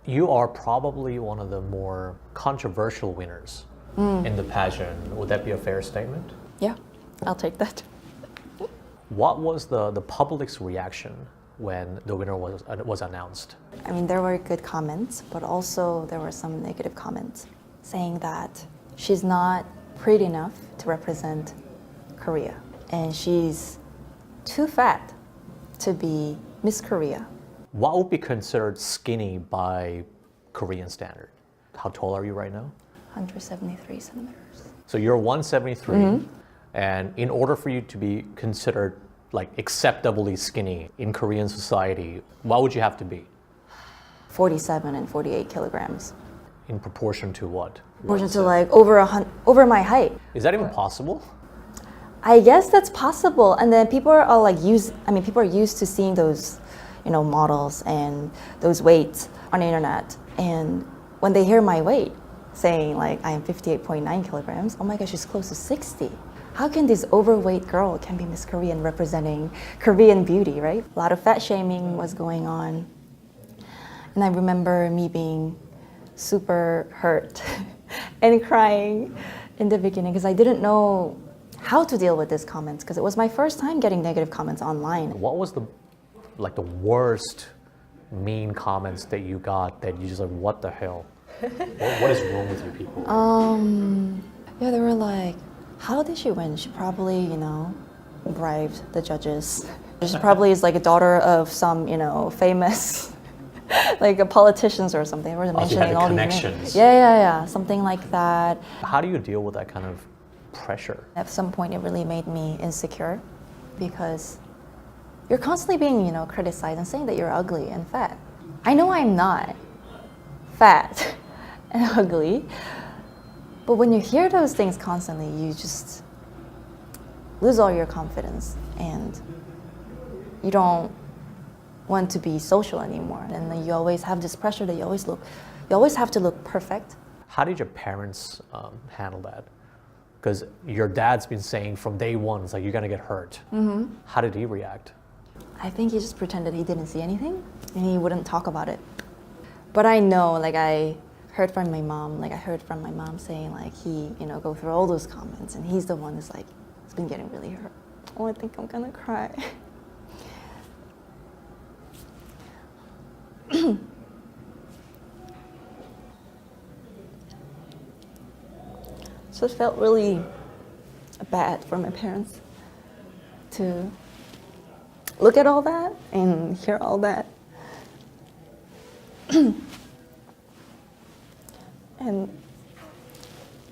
You are probably one of the more controversial winners in the pageant. Would that be a fair statement? Yeah, I'll take that. What was the public's reaction when the winner was announced? I mean, there were good comments, but also there were some negative comments saying that she's not pretty enough to represent Korea, and she's too fat to be Miss Korea. What would be considered skinny by Korean standard? How tall are you right now? 173 centimeters. So you're 173, and in order for you to be considered like acceptably skinny in Korean society, what would you have to be? 47 and 48 kilograms. In proportion to what? Proportion to like over my height. Is that even possible? I guess that's possible. And then people are all like people are used to seeing those, models and those weights on the internet. And when they hear my weight, saying like I am 58.9 kilograms, oh my gosh, she's close to 60. How can this overweight girl can be Miss Korean representing Korean beauty, right? A lot of fat shaming was going on. And I remember me being super hurt and crying in the beginning because I didn't know how to deal with these comments because it was my first time getting negative comments online. What was the worst mean comments that you got that you just like, what the hell? What is wrong with you people? Yeah, they were like, how did she win? She probably, bribed the judges. She probably is like a daughter of some, famous, like a politicians or something. They were mentioning all these names. Yeah, something like that. How do you deal with that kind of pressure? At some point, it really made me insecure because you're constantly being, criticized and saying that you're ugly and fat. I know I'm not fat and ugly, but when you hear those things constantly, you just lose all your confidence and you don't want to be social anymore. And then you always have this pressure that you always have to look perfect. How did your parents handle that? Because your dad's been saying from day one, it's like, you're gonna get hurt. How did he react? I think he just pretended he didn't see anything and he wouldn't talk about it. But I know, I heard from my mom saying he, go through all those comments and he's the one who's it's been getting really hurt. Oh, I think I'm gonna cry. So it felt really bad for my parents to look at all that and hear all that. And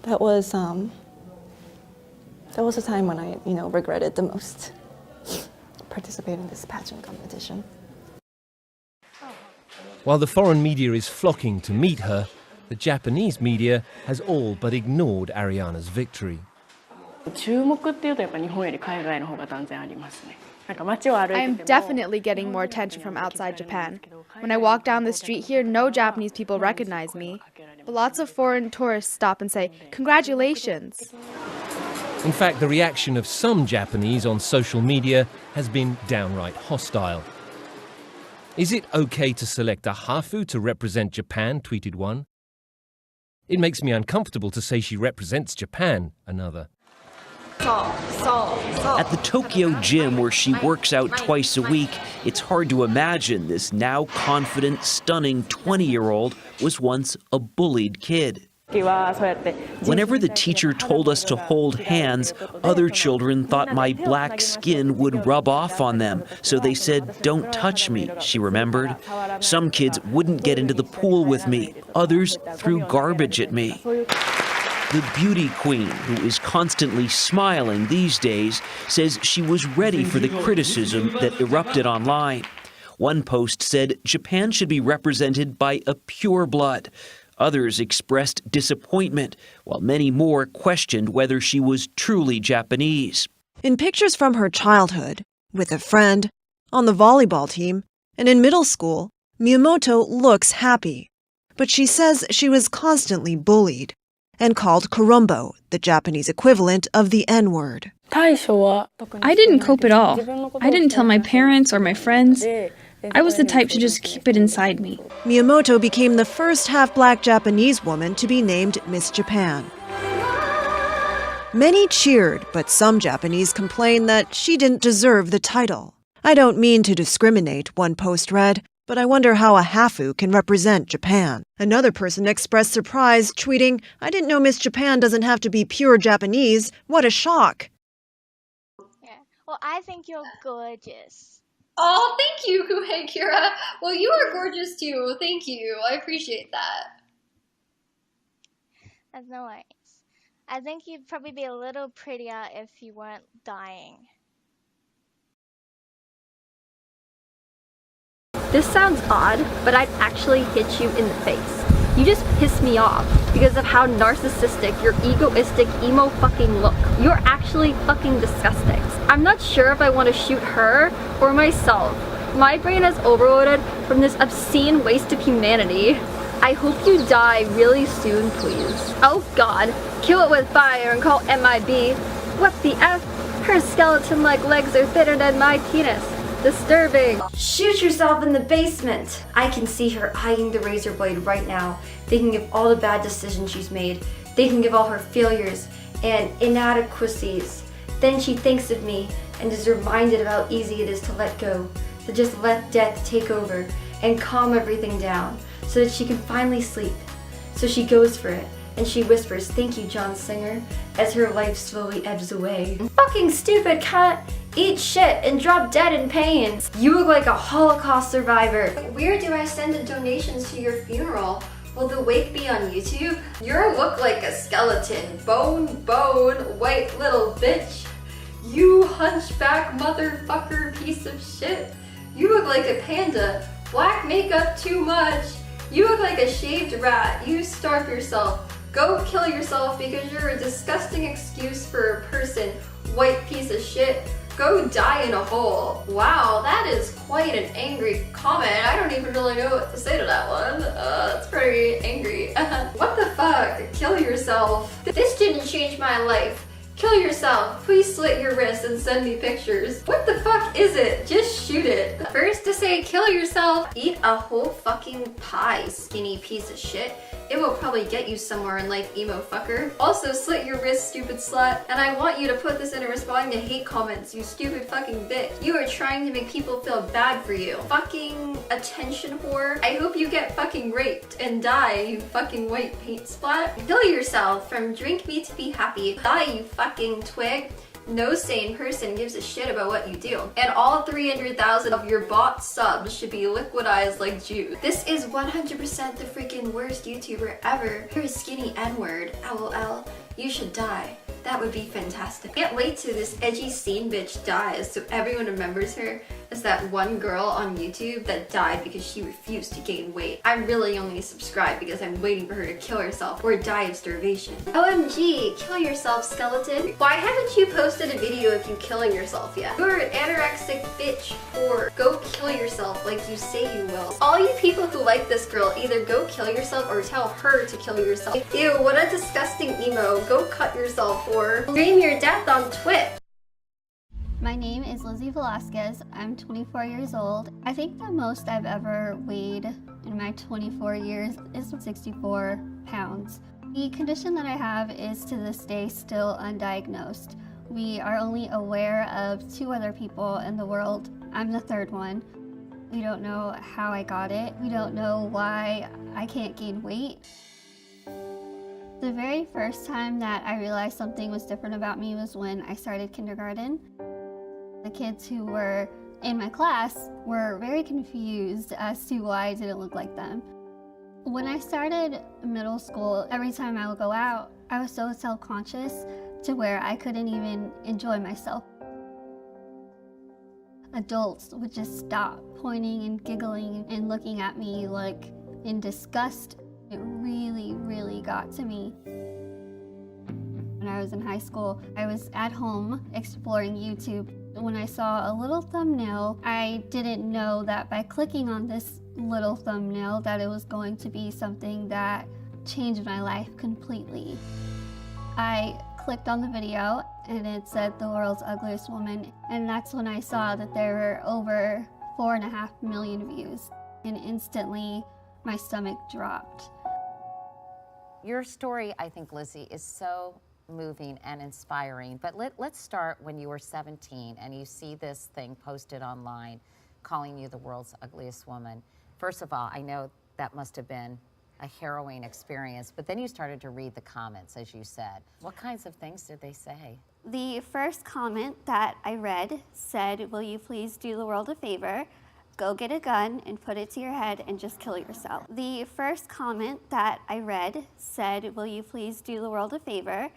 that was a time when I, regretted the most participating in this pageant competition. While the foreign media is flocking to meet her, the Japanese media has all but ignored Ariana's victory. I am definitely getting more attention from outside Japan. When I walk down the street here, no Japanese people recognize me. But lots of foreign tourists stop and say, "Congratulations." In fact, the reaction of some Japanese on social media has been downright hostile. Is it okay to select a hafu to represent Japan, tweeted one. It makes me uncomfortable to say she represents Japan, another. At the Tokyo gym where she works out twice a week, it's hard to imagine this now confident, stunning 20-year-old was once a bullied kid. Whenever the teacher told us to hold hands, other children thought my black skin would rub off on them, so they said, "Don't touch me," she remembered. Some kids wouldn't get into the pool with me. Others threw garbage at me. The beauty queen, who is constantly smiling these days, says she was ready for the criticism that erupted online. One post said Japan should be represented by a pureblood. Others expressed disappointment, while many more questioned whether she was truly Japanese. In pictures from her childhood, with a friend, on the volleyball team, and in middle school, Miyamoto looks happy. But she says she was constantly bullied and called kurumbo, the Japanese equivalent of the N-word. I didn't cope at all. I didn't tell my parents or my friends. I was the type to just keep it inside me. Miyamoto became the first half-black Japanese woman to be named Miss Japan. Many cheered, but some Japanese complained that she didn't deserve the title. I don't mean to discriminate, one post read, but I wonder how a hafu can represent Japan. Another person expressed surprise, tweeting, "I didn't know Miss Japan doesn't have to be pure Japanese. What a shock." Yeah. Well, I think you're gorgeous. Oh, thank you, Kuhei Kira. Well, you are gorgeous too. Thank you. I appreciate that. That's no worries. I think you'd probably be a little prettier if you weren't dying. This sounds odd, but I'd actually hit you in the face. You just piss me off because of how narcissistic your egoistic emo fucking look. You're actually fucking disgusting. I'm not sure if I want to shoot her or myself. My brain is overloaded from this obscene waste of humanity. I hope you die really soon, please. Oh god, kill it with fire and call MIB. What the F? Her skeleton-like legs are thinner than my penis. Disturbing. Shoot yourself in the basement. I can see her eyeing the razor blade right now, thinking of all the bad decisions she's made, thinking of all her failures and inadequacies. Then she thinks of me and is reminded of how easy it is to let go, to just let death take over and calm everything down so that she can finally sleep. So she goes for it and she whispers, "Thank you, John Singer," as her life slowly ebbs away. Fucking stupid cunt! Eat shit and drop dead in pain. You look like a Holocaust survivor. Where do I send the donations to your funeral? Will the wake be on YouTube? You look like a skeleton. Bone, white little bitch. You hunchback motherfucker piece of shit. You look like a panda. Black makeup too much. You look like a shaved rat. You starve yourself. Go kill yourself because you're a disgusting excuse for a person. White piece of shit. Go die in a hole. Wow, that is quite an angry comment. I don't even really know what to say to that one. That's pretty angry. What the fuck? Kill yourself. This didn't change my life. Kill yourself. Please slit your wrists and send me pictures. What the fuck is it? Just shoot it. First to say kill yourself, eat a whole fucking pie, skinny piece of shit. It will probably get you somewhere in life, emo fucker. Also, slit your wrist, stupid slut. And I want you to put this into responding to hate comments, you stupid fucking bitch. You are trying to make people feel bad for you. Fucking attention whore. I hope you get fucking raped and die, you fucking white paint splat. Kill yourself from drink me to be happy. Die, you fucking twig. No sane person gives a shit about what you do. And all 300,000 of your bot subs should be liquidized like juice. This is 100% the freaking worst YouTuber ever. You're a skinny N-word, LOL. You should die. That would be fantastic. Can't wait till this edgy scene bitch dies so everyone remembers her as that one girl on YouTube that died because she refused to gain weight. I really only subscribe because I'm waiting for her to kill herself or die of starvation. OMG, kill yourself, skeleton. Why haven't you posted a video of you killing yourself yet? You're an anorexic bitch whore. Go kill yourself like you say you will. All you people who like this girl, either go kill yourself or tell her to kill yourself. Ew, what a disgusting emo. Go cut yourself, whore. Stream your death on Twitch. My name is Lizzie Velasquez. I'm 24 years old. I think the most I've ever weighed in my 24 years is 64 pounds. The condition that I have is to this day still undiagnosed. We are only aware of 2 other people in the world. I'm the 3rd one. We don't know how I got it. We don't know why I can't gain weight. The very first time that I realized something was different about me was when I started kindergarten. The kids who were in my class were very confused as to why I didn't look like them. When I started middle school, every time I would go out, I was so self-conscious to where I couldn't even enjoy myself. Adults would just stop pointing and giggling and looking at me like in disgust. It really got to me. When I was in high school, I was at home exploring YouTube. When I saw a little thumbnail, I didn't know that by clicking on this little thumbnail that it was going to be something that changed my life completely. I clicked on the video and it said the world's ugliest woman, and that's when I saw that there were over 4.5 million views, and instantly my stomach dropped. Your story, I think, Lizzie, is so moving and inspiring, but let's start when you were 17 and you see this thing posted online calling you the world's ugliest woman. First of all, I know that must have been a harrowing experience, but then you started to read the comments, as you said. What kinds of things did they say? The first comment that I read said, "Will you please do the world a favor? Go get a gun and put it to your head and just kill yourself." The first comment that I read said, "Will you please do the world a favor?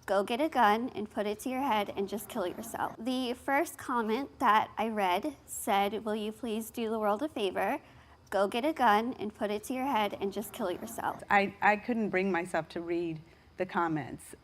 Go get a gun and put it to your head and just kill yourself." The first comment that I read said, "Will you please do the world a favor? Go get a gun and put it to your head and just kill yourself." I couldn't bring myself to read the comments.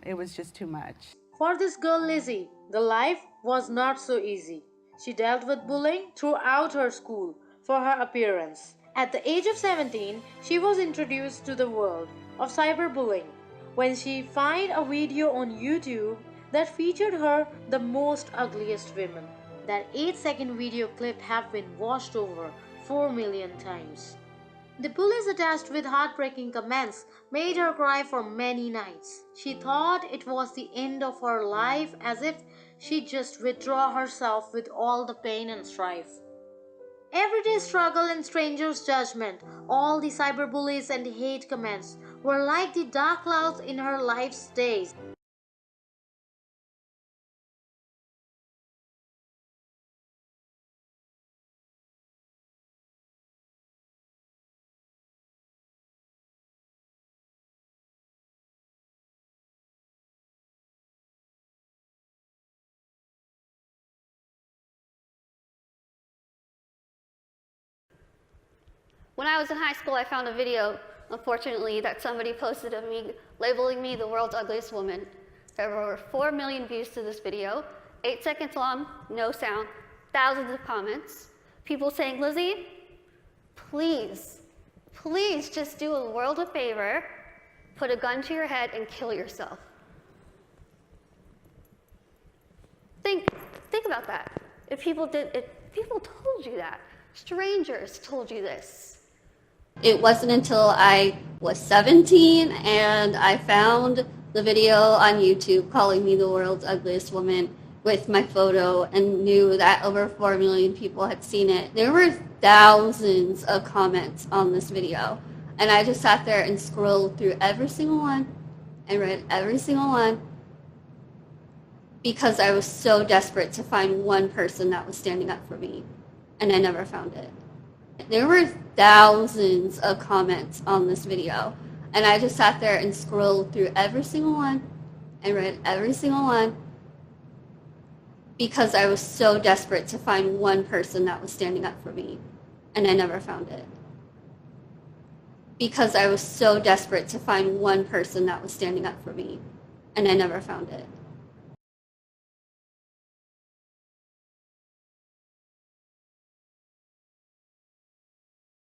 It was just too much. For this girl Lizzie, the life was not so easy. She dealt with bullying throughout her school for her appearance. At the age of 17, she was introduced to the world of cyberbullying when she found a video on YouTube that featured her the most ugliest women. That 8-second video clip have been watched over 4 million times. The bullies attached with heartbreaking comments made her cry for many nights. She thought it was the end of her life, as if she'd just withdraw herself with all the pain and strife. Everyday struggle and strangers' judgment, all the cyberbullies and hate comments were like the dark clouds in her life's days. When I was in high school, I found a video, unfortunately, that somebody posted of me labeling me the world's ugliest woman. There were 4 million views to this video, 8 seconds long, no sound, thousands of comments, people saying, "Lizzie, please, please just do the world a favor, put a gun to your head and kill yourself." Think about that. If people told you that, strangers told you this. It wasn't until I was 17 and I found the video on YouTube calling me the world's ugliest woman with my photo and knew that over 4 million people had seen it. There were thousands of comments on this video, and I just sat there and scrolled through every single one and read every single one because I was so desperate to find one person that was standing up for me, and I never found it. There were thousands of comments on this video, and I just sat there and scrolled through every single one and read every single one because I was so desperate to find one person that was standing up for me, and I never found it. Because I was so desperate to find one person that was standing up for me, and I never found it.